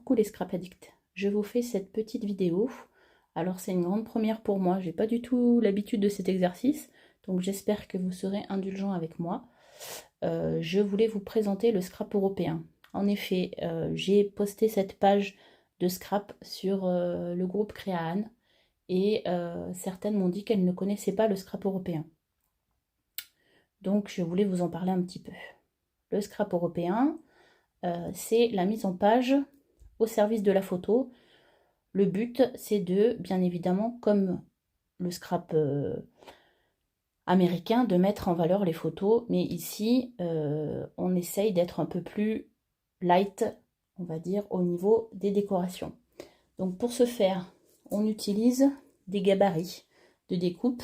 Coucou les scrap addicts, je vous fais cette petite vidéo. Alors c'est une grande première pour moi, j'ai pas du tout l'habitude de cet exercice, donc j'espère que vous serez indulgents avec moi. Je voulais vous présenter le scrap européen. En effet, j'ai posté cette page de scrap sur le groupe Créaan et certaines m'ont dit qu'elles ne connaissaient pas le scrap européen. Donc je voulais vous en parler un petit peu. Le scrap européen, c'est la mise en page au service de la photo. Le but, c'est de, bien évidemment, comme le scrap américain, de mettre en valeur les photos. Mais ici, on essaye d'être un peu plus light, on va dire, au niveau des décorations. Donc pour ce faire, on utilise des gabarits de découpe,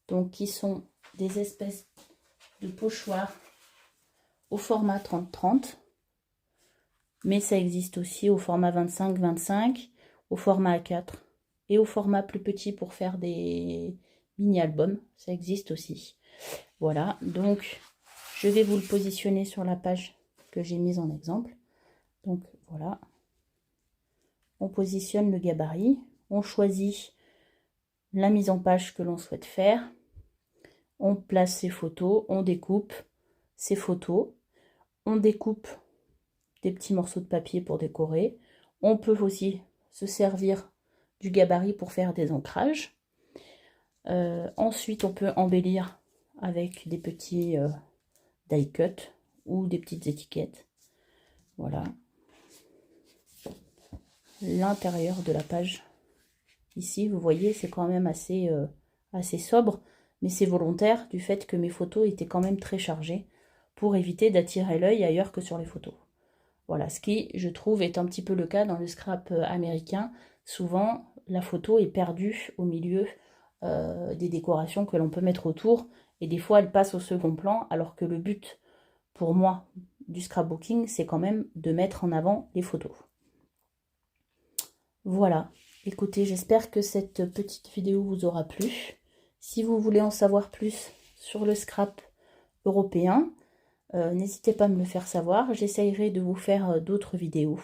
donc qui sont des espèces de pochoirs au format 30-30. Mais ça existe aussi au format 25-25, au format A4 et au format plus petit pour faire des mini-albums. Ça existe aussi. Voilà, donc je vais vous le positionner sur la page que j'ai mise en exemple. Donc voilà, on positionne le gabarit, on choisit la mise en page que l'on souhaite faire, on place ses photos, on découpe ses photos, on découpe des petits morceaux de papier pour décorer. On peut aussi se servir du gabarit pour faire des ancrages. Ensuite, on peut embellir avec des petits die cut ou des petites étiquettes. Voilà. L'intérieur de la page. Ici, vous voyez, c'est quand même assez sobre, mais c'est volontaire du fait que mes photos étaient quand même très chargées pour éviter d'attirer l'œil ailleurs que sur les photos. Voilà, ce qui, je trouve, est un petit peu le cas dans le scrap américain. Souvent, la photo est perdue au milieu des décorations que l'on peut mettre autour. Et des fois, elle passe au second plan, alors que le but, pour moi, du scrapbooking, c'est quand même de mettre en avant les photos. Voilà. Écoutez, j'espère que cette petite vidéo vous aura plu. Si vous voulez en savoir plus sur le scrap européen, n'hésitez pas à me le faire savoir. J'essayerai de vous faire d'autres vidéos,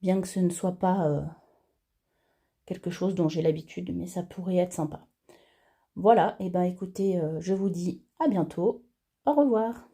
bien que ce ne soit pas quelque chose dont j'ai l'habitude, mais ça pourrait être sympa. Voilà, et ben écoutez, je vous dis à bientôt. Au revoir.